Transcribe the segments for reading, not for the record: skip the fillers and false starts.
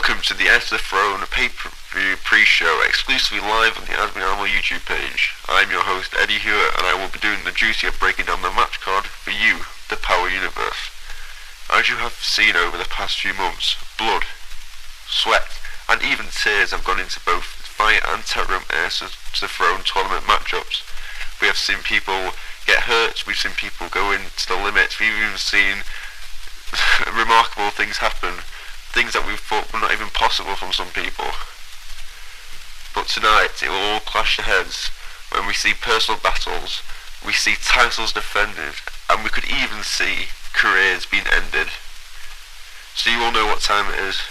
Welcome to the Heir to the Throne pay-per-view pre-show, exclusively live on the Admin Animal YouTube page. I'm your host, Eddie Heir, and I will be doing the duty of breaking down the match card for you, the P.O.W.E.R Universe. As you have seen over the past few months, blood, sweat, and even tears have gone into both Fire and Terror Heir to the Throne tournament matchups. We have seen people get hurt, we've seen people go into the limits, we've even seen remarkable things happen. Things that we thought were not even possible from some people. But tonight it will all clash their heads when we see personal battles, we see titles defended, and we could even see careers being ended. So you all know what time it is.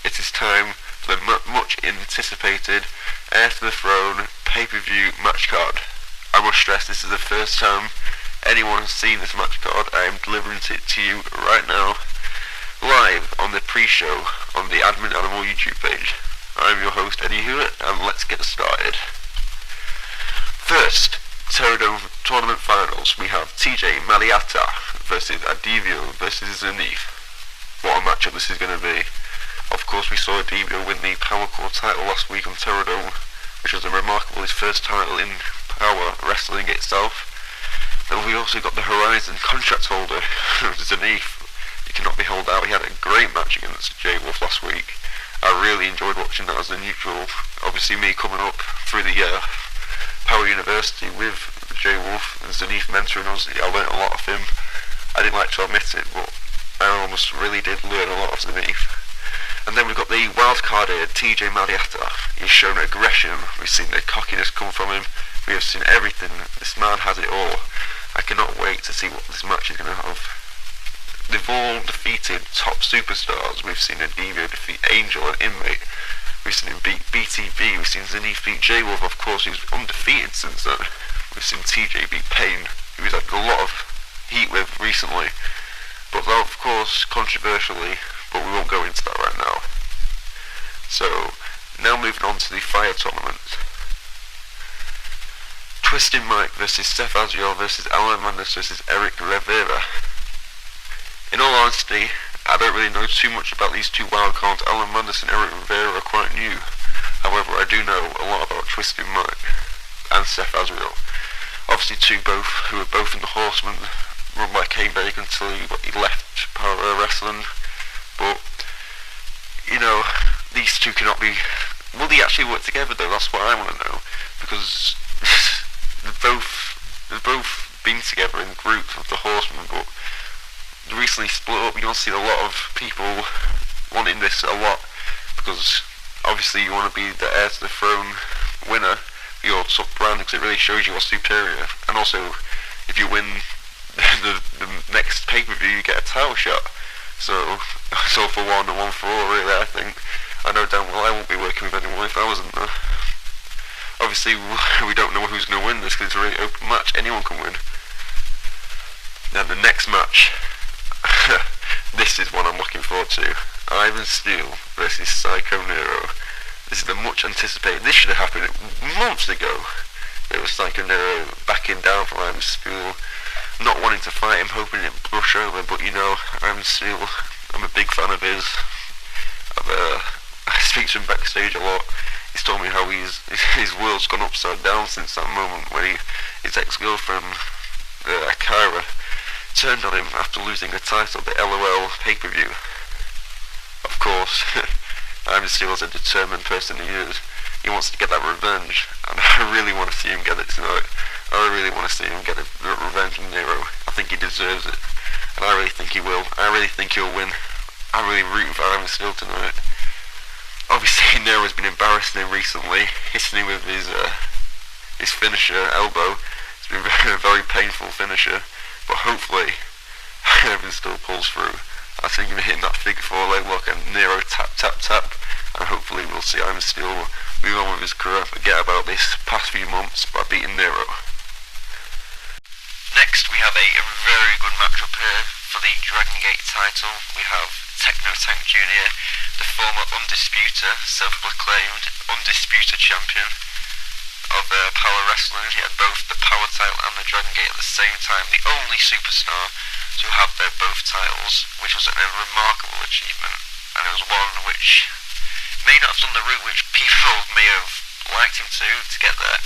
It is time for the much anticipated Heir to the Throne pay-per-view match card. I must stress this is the first time anyone has seen this match card. I am delivering it to you right now, live on the pre-show on the Admin Animal YouTube page. I'm your host, Eddie Hewitt, and let's get started. First, P.O.W.E.R Tournament Finals. We have TJ Maliata versus Adivio versus Zenith. What a matchup this is going to be. Of course, we saw Adivio win the Power Core title last week on P.O.W.E.R, which was his first title in Power Wrestling itself. And we also got the Horizon contract holder, Zenith. He cannot be held out. He had a great match against J Wolf last week. I really enjoyed watching that as a neutral. Obviously, me coming up through the P.O.W.E.R University with J Wolf and Zenith mentoring us, I learnt a lot of him. I didn't like to admit it, but I almost really did learn a lot of Zenith. And then we've got the wildcard here, TJ Maliata. He's shown aggression. We've seen the cockiness come from him. We have seen everything. This man has it all. I cannot wait to see what this match is going to have. They've all defeated top superstars. We've seen Adivio defeat Angel and Inmate. We've seen him beat BTB. We've seen Zenith beat J-Wolf, of course, who's undefeated since then. We've seen TJ beat Payne, who he's had a lot of heat with recently. But of course, controversially, but we won't go into that right now. So, now moving on to the Fire tournament. Twisted Mike versus Seth Azriel versus Alan Mandis versus Eric Rivera. In all honesty, I don't really know too much about these two wildcards. Alan Mandis and Eric Rivera are quite new. However, I do know a lot about Twisted Mike and Seth Azriel. Obviously, who were both in the Horsemen, run by Kane Bacon until he left Power Wrestling. But, you know, these two cannot be... Will they actually work together though? That's what I want to know. Because they've both been together in groups of the Horsemen, but recently split up. You don't see a lot of people wanting this a lot, because obviously you want to be the Heir to the Throne winner for your top brand, because it really shows you are superior. And also, if you win the next pay-per-view, you get a title shot. So it's all for one and one for all, really. I think. I know damn well I won't be working with anyone if I wasn't there. Obviously, we don't know who's going to win this, because it's a really open match. Anyone can win. Now the next match. This is what I'm looking forward to. Ivan Steele versus Psycho Nero. This is the much anticipated. This should have happened months ago. It was Psycho Nero backing down from Ivan Steele, not wanting to fight him, hoping it'd brush over. But you know, Ivan Steele, I'm a big fan of his. I speak to him backstage a lot. He's told me how his world's gone upside down since that moment when his ex-girlfriend, Kyra, turned on him after losing a title, the LOL pay-per-view. Of course, Ivan Steele is a determined person he is. He wants to get that revenge, and I really want to see him get it tonight. I really want to see him get a revenge on Nero. I think he deserves it, and I really think he will. I really think he'll win. I'm really rooting for Ivan Steele tonight. Obviously, Nero's been embarrassing him recently, hitting him with his finisher, elbow. It's been a very painful finisher. But hopefully, Ivan still pulls through. I think him hitting that figure 4 leg lock and Nero tap, tap, tap. And hopefully we'll see Ivan still move on with his career, forget about this past few months by beating Nero. Next, we have a very good matchup here for the Dragon Gate title. We have Techno Tank Jr., the former Undisputer, self-proclaimed Undisputed champion of Power Wrestling. He had both the Power title and the Dragon Gate at the same time, the only superstar to have both titles, which was a remarkable achievement, and it was one which may not have done the route which people may have liked him to get there,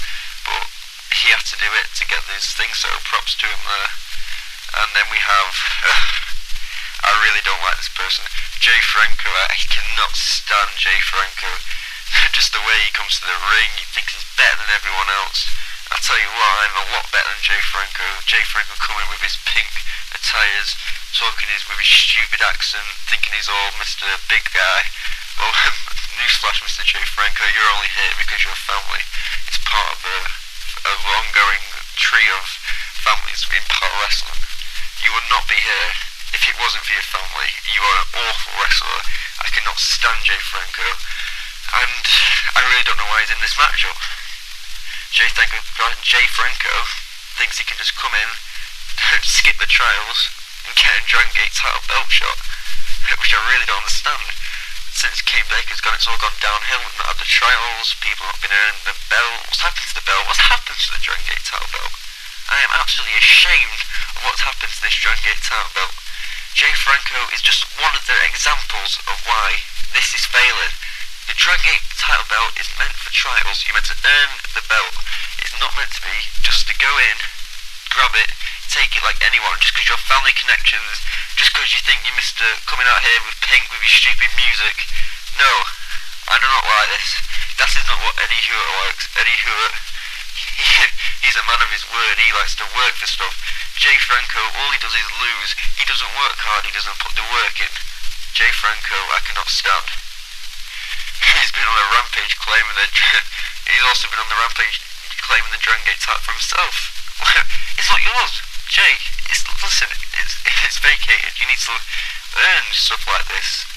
but he had to do it to get this thing, so props to him there. And then we have, I really don't like this person, Jay Franco. I cannot stand Jay Franco. Just the way he comes to the ring, he thinks he's better than everyone else. I tell you what, I'm a lot better than Jay Franco. Jay Franco coming with his pink attires, talking with his stupid accent, thinking he's all Mr. Big Guy. Well, newsflash, Mr. Jay Franco, you're only here because your family is part of an ongoing tree of families in pro wrestling. You would not be here if it wasn't for your family. You are an awful wrestler. I cannot stand Jay Franco, and I really don't know why he's in this matchup. Jay Franco thinks he can just come in, skip the trials, and get a Dragon Gate title belt shot, which I really don't understand. Since Kane Baker's gone, it's all gone downhill. We've not had the trials, people have not been earning the belt. What's happened to the belt? What's happened to the Dragon Gate title belt? I am absolutely ashamed of what's happened to this Dragon Gate title belt. Jay Franco is just one of the examples of why this is failing. The Dragon Gate title belt is meant for trials. You're meant to earn the belt. It's not meant to be just to go in, grab it, take it like anyone, just because your family connections, just because you think you're Mr. coming out here with pink with your stupid music. No, I do not like this. That is not what Eddie Hewitt likes. Eddie Hewitt, he's a man of his word. He likes to work for stuff. Jay Franco, all he does is lose. He doesn't work hard. He doesn't put the work in. Jay Franco, I cannot stand. He's been on a rampage claiming that. He's also been on the rampage claiming the Dragon Gate title for himself. It's not yours, Jay. Listen, it's vacated. You need to earn stuff like this.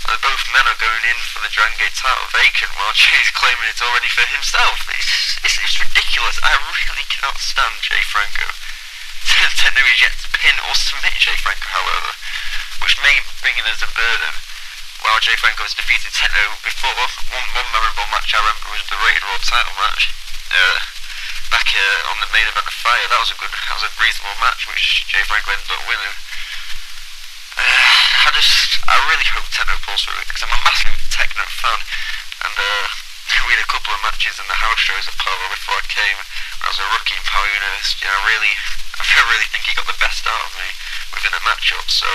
And both men are going in for the Dragon Gate title vacant, while Jay's claiming it's already for himself. It's ridiculous. I really cannot stand Jay Franco. Techno is yet to pin or submit Jay Franco, however, which may bring it as a burden. While Jay Franco has defeated Techno before, one memorable match I remember was the Rated Raw title match. Back on the main event of Fire, that was a reasonable match, which Jay Franco ended up winning. I really hope Techno pulls through it, because I'm a massive Techno fan, and we had a couple of matches in the house shows at P.O.W.E.R before I came, when I was a rookie in Power University. I really think he got the best out of me within a matchup, so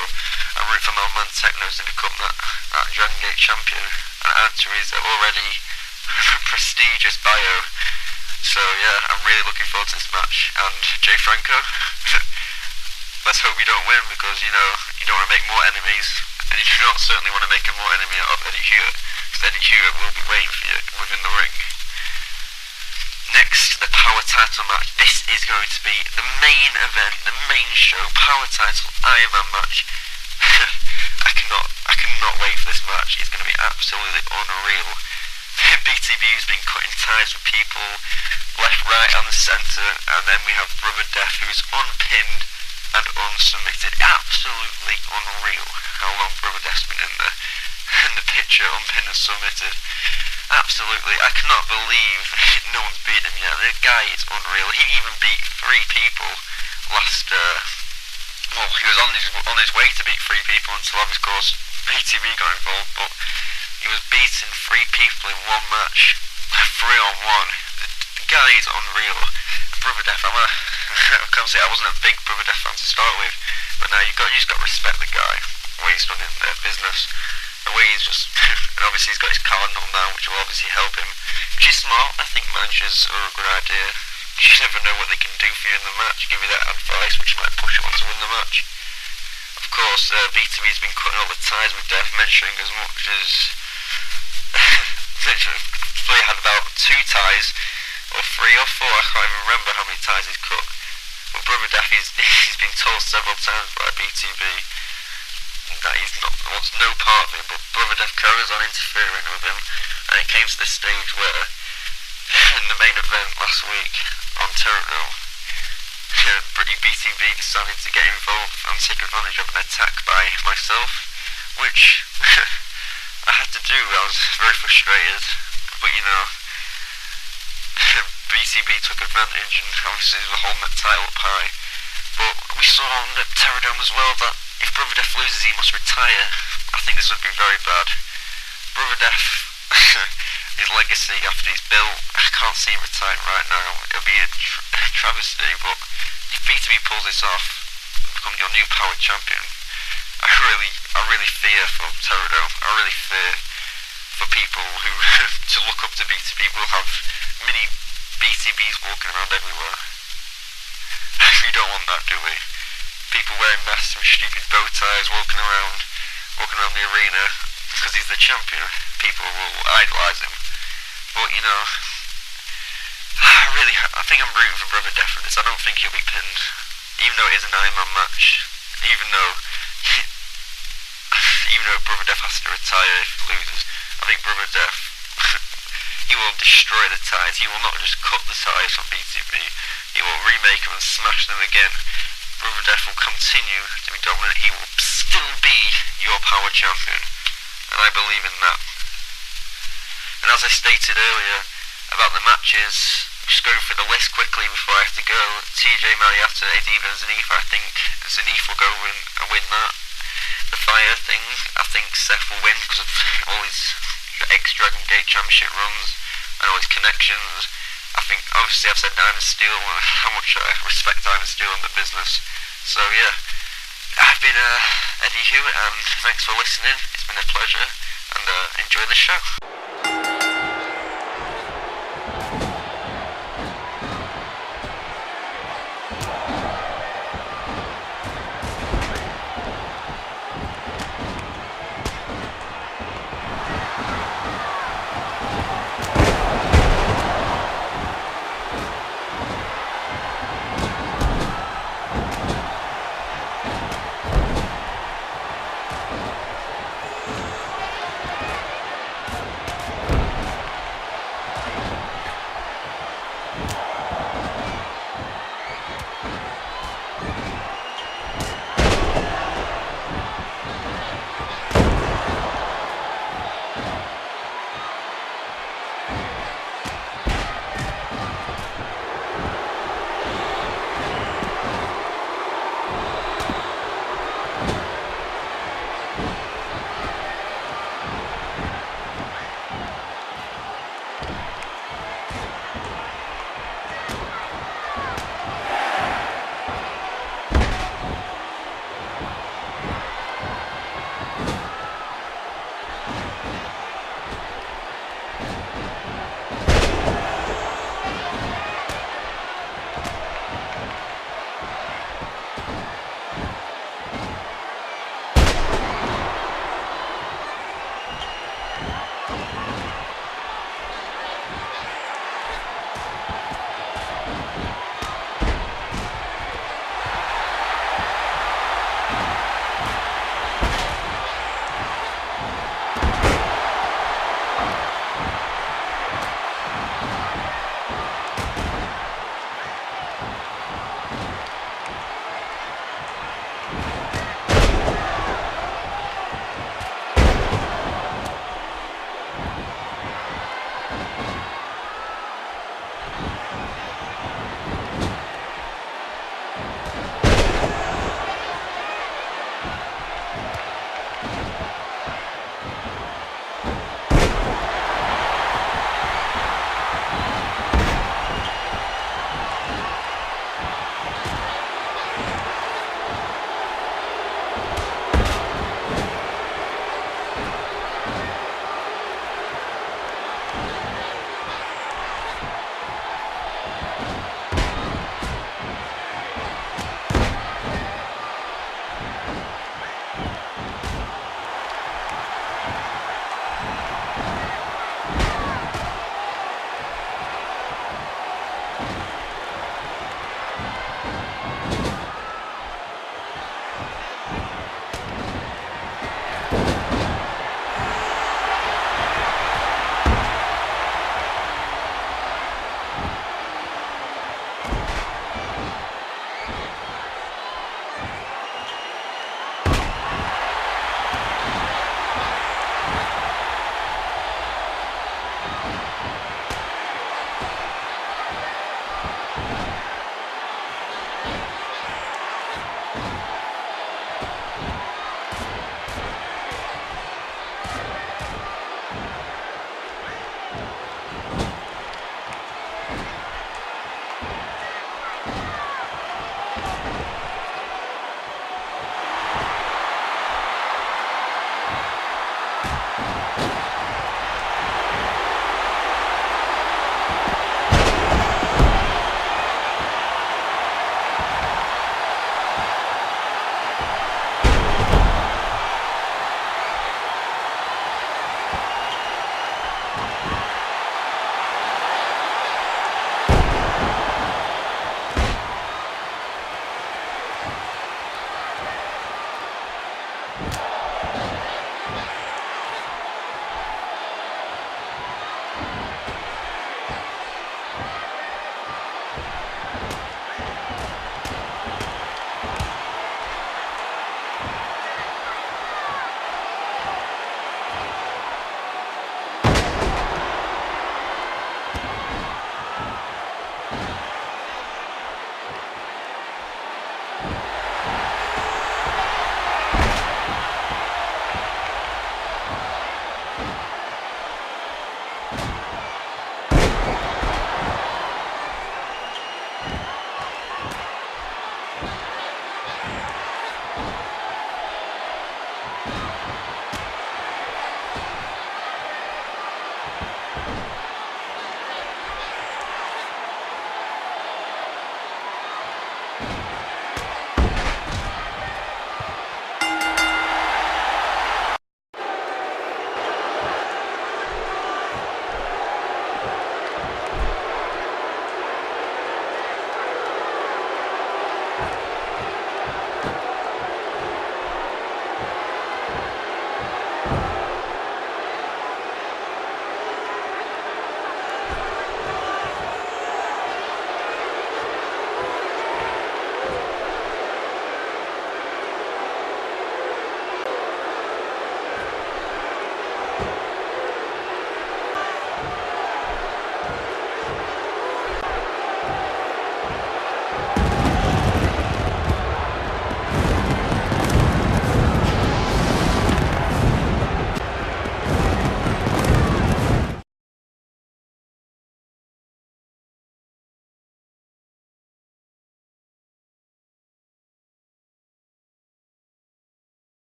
I'm rooting for my man Techno to become that Dragon Gate champion, and add to his already prestigious bio. So yeah, I'm really looking forward to this match. And Jay Franco, let's hope you don't win, because you don't want to make more enemies, and you do not certainly want to make a more enemy out of Eddie Hewitt, because Eddie Hewitt will be waiting for you within the ring. Next, the Power title match. This is going to be the main event, the main show. Power title Iron Man match. I cannot wait for this match. It's going to be absolutely unreal. BTB has been cutting ties with people left, right, and the centre, and then we have Brother Death, who's unpinned and unsubmitted. Absolutely unreal how long Brother Death's been in the picture, unpinned and submitted. Absolutely, I cannot believe no one's beaten him yet. The guy is unreal. He even beat 3 people last. He was on his way to beat 3 people until, of course, BTB got involved. But he was beating 3 people in one match, 3-on-1. The guy is unreal. Brother Death, I can't say I wasn't a big Brother Death fan to start with, but now you just got to respect the guy, the way he's done in their business. The way he's just, and obviously he's got his cardinal now, which will obviously help him, which is smart. I think managers are a good idea. You never know what they can do for you in the match, give you that advice which might push you on to win the match. Of course, BTB's been cutting all the ties with Death, mentioning as much as he had about 2 ties, or 3 or 4, I can't even remember how many ties he's cut. But Brother Death, he's been told several times by BTB that he wants no part of it, but Brother Death carries on interfering with him, and it came to this stage where, in the main event last week on Techno, BTB decided to get involved and take advantage of an attack by myself, which I had to do. I was very frustrated, but BTB took advantage and obviously was holding that title up high. But we saw on the Terradome as well that if Brother Death loses, he must retire. I think this would be very bad. Brother Death, legacy after he's built. I can't see him retiring right now. It'll be a travesty, but if B2B pulls this off, become your new power champion, I really fear for Pterodome. I really fear for people who to look up to B2B. We'll have mini BTBs walking around everywhere. We don't want that, do we? People wearing masks and stupid bow ties walking around the arena because he's the champion. People will idolise him. But you know, I think I'm rooting for Brother Death for this. I don't think he'll be pinned, even though it is an Iron Man match. Even though Brother Death has to retire if he loses, I think Brother Death he will destroy the ties. He will not just cut the ties from BTB. He will remake them and smash them again. Brother Death will continue to be dominant. He will still be your power champion, and I believe in that. And as I stated earlier about the matches, just going through the list quickly before I have to go. TJ Marietta, Eddie and Zanith. I think Zanith will go and win that. The Fire thing, I think Seth will win because of all his ex-Dragon Gate Championship runs and all his connections. I think, obviously I've said Diamond Steel, how much I respect Diamond Steel in the business. So yeah, I've been Eddie Hewitt, and thanks for listening. It's been a pleasure, and enjoy the show.